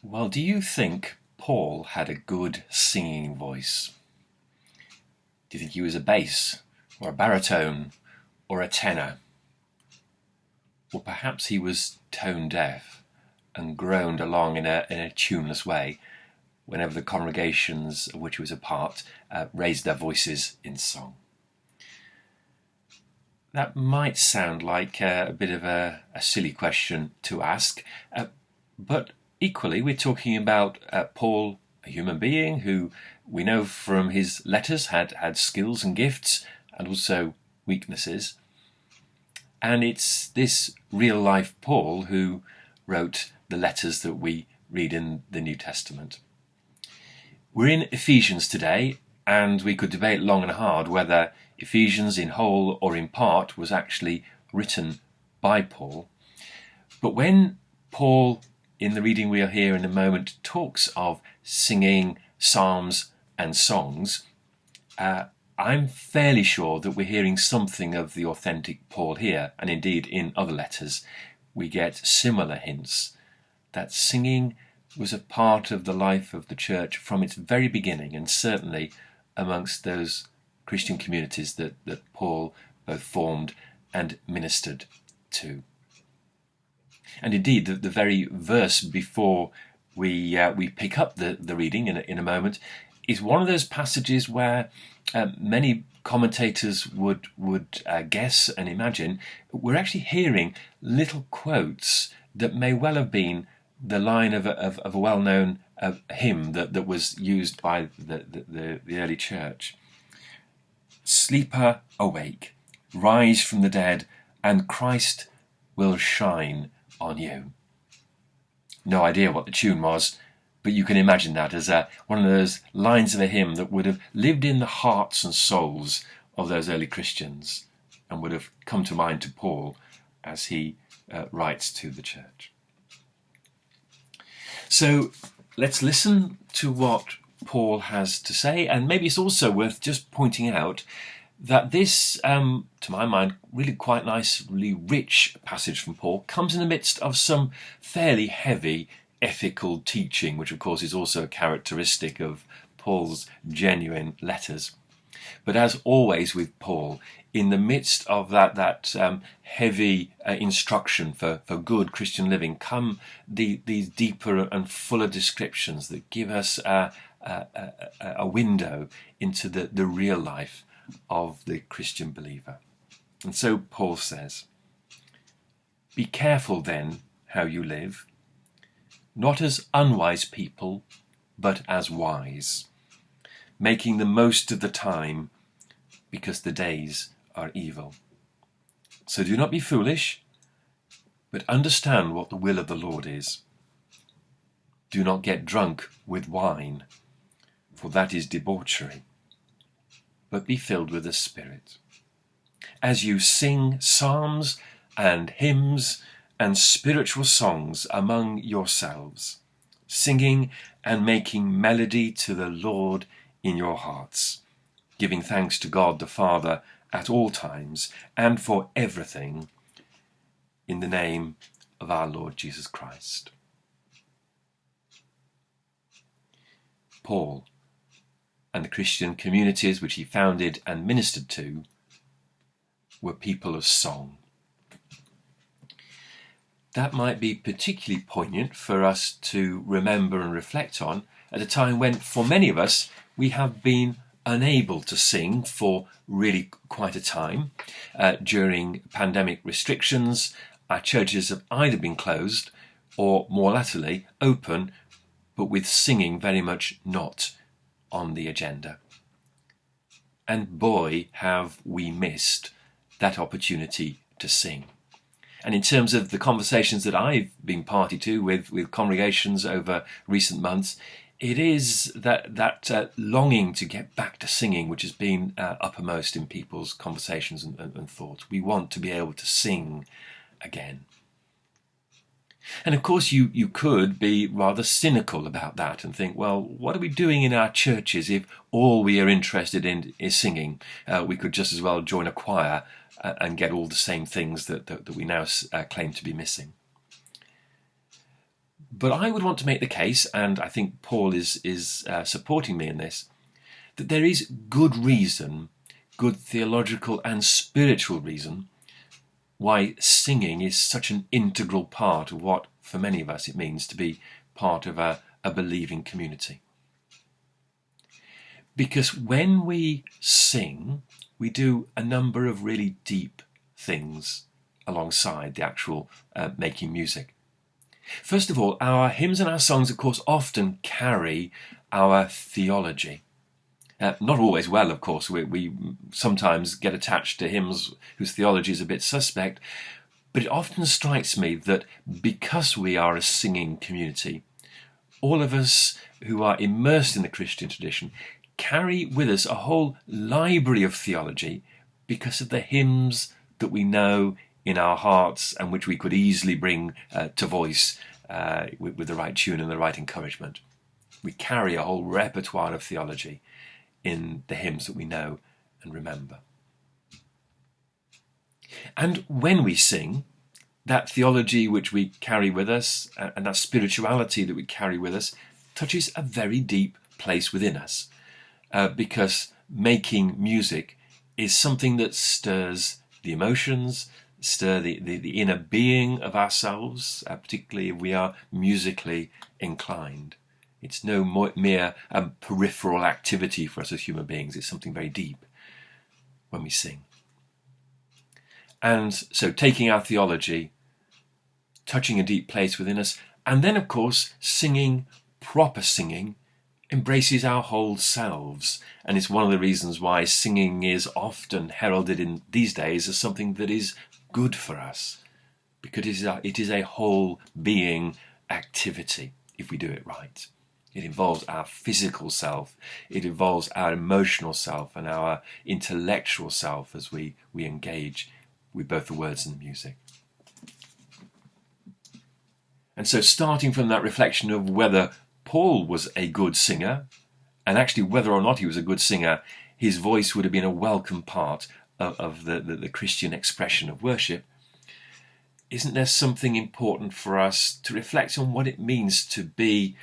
Well, do you think Paul had a good singing voice? Do you think he was a bass, or a baritone, or a tenor? Or perhaps he was tone deaf and groaned along in a tuneless way whenever the congregations of which he was a part raised their voices in song? That might sound like a bit of a silly question to ask, but equally we're talking about Paul, a human being who we know from his letters had skills and gifts and also weaknesses. And it's this real life Paul who wrote the letters that we read in the New Testament. We're in Ephesians today, and we could debate long and hard whether Ephesians in whole or in part was actually written by Paul. But when Paul, in the reading we'll hear in a moment, talks of singing psalms and songs, I'm fairly sure that we're hearing something of the authentic Paul here, and indeed in other letters we get similar hints that singing was a part of the life of the church from its very beginning, and certainly amongst those Christian communities that Paul both formed and ministered to. And indeed, the very verse before we pick up the reading in a moment is one of those passages where many commentators would guess and imagine we're actually hearing little quotes that may well have been the line of a well-known hymn that was used by the early church. Sleeper, awake, rise from the dead, and Christ will shine on you. No idea what the tune was, but you can imagine that as one of those lines of a hymn that would have lived in the hearts and souls of those early Christians and would have come to mind to Paul as he writes to the church. So let's listen to what Paul has to say, and maybe it's also worth just pointing out that this, to my mind, really quite nicely rich passage from Paul comes in the midst of some fairly heavy ethical teaching, which of course is also a characteristic of Paul's genuine letters. But as always with Paul, in the midst of that heavy instruction for good Christian living come these deeper and fuller descriptions that give us a window into the real life of the Christian believer. And so Paul says, "Be careful then how you live, not as unwise people, but as wise, making the most of the time, because the days are evil. So do not be foolish, but understand what the will of the Lord is. Do not get drunk with wine, for that is debauchery, but be filled with the Spirit. As you sing psalms and hymns and spiritual songs among yourselves, singing and making melody to the Lord in your hearts, giving thanks to God the Father at all times and for everything, in the name of our Lord Jesus Christ." Paul and the Christian communities which he founded and ministered to were people of song. That might be particularly poignant for us to remember and reflect on at a time when, for many of us, we have been unable to sing for really quite a time. During pandemic restrictions, our churches have either been closed or, more latterly, open, but with singing very much not on the agenda. And boy, have we missed that opportunity to sing. And in terms of the conversations that I've been party to with congregations over recent months, it is that longing to get back to singing which has been uppermost in people's conversations and thoughts. We want to be able to sing again. And of course you could be rather cynical about that and think, well, what are we doing in our churches if all we are interested in is singing? We could just as well join a choir and get all the same things that we now claim to be missing. But I would want to make the case, and I think Paul is supporting me in this, that there is good reason, good theological and spiritual reason, why singing is such an integral part of what, for many of us, it means to be part of a believing community. Because when we sing, we do a number of really deep things alongside the actual making music. First of all, our hymns and our songs, of course, often carry our theology. Not always well, of course. We sometimes get attached to hymns whose theology is a bit suspect, but it often strikes me that because we are a singing community, all of us who are immersed in the Christian tradition carry with us a whole library of theology because of the hymns that we know in our hearts and which we could easily bring to voice with the right tune and the right encouragement. We carry a whole repertoire of theology in the hymns that we know and remember. And when we sing, that theology which we carry with us and that spirituality that we carry with us touches a very deep place within us, because making music is something that stirs the emotions, stir the inner being of ourselves, particularly if we are musically inclined. It's no mere peripheral activity for us as human beings. It's something very deep when we sing. And so taking our theology, touching a deep place within us, and then, of course, singing, proper singing, embraces our whole selves. And it's one of the reasons why singing is often heralded in these days as something that is good for us, because it is a whole being activity if we do it right. It involves our physical self, it involves our emotional self and our intellectual self as we engage with both the words and the music. And so starting from that reflection of whether Paul was a good singer, and actually whether or not he was a good singer, his voice would have been a welcome part of the Christian expression of worship, isn't there something important for us to reflect on what it means to be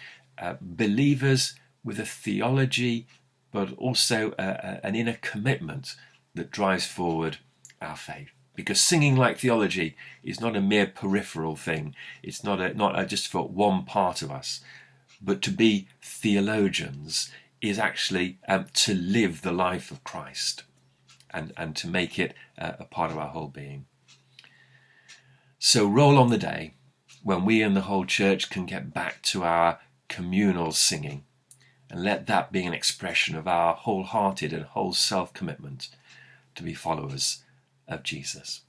believers with a theology, but also an inner commitment that drives forward our faith? Because singing like theology is not a mere peripheral thing. It's not just for one part of us. But to be theologians is actually to live the life of Christ and to make it a part of our whole being. So roll on the day when we and the whole church can get back to our communal singing, and let that be an expression of our wholehearted and whole self-commitment to be followers of Jesus.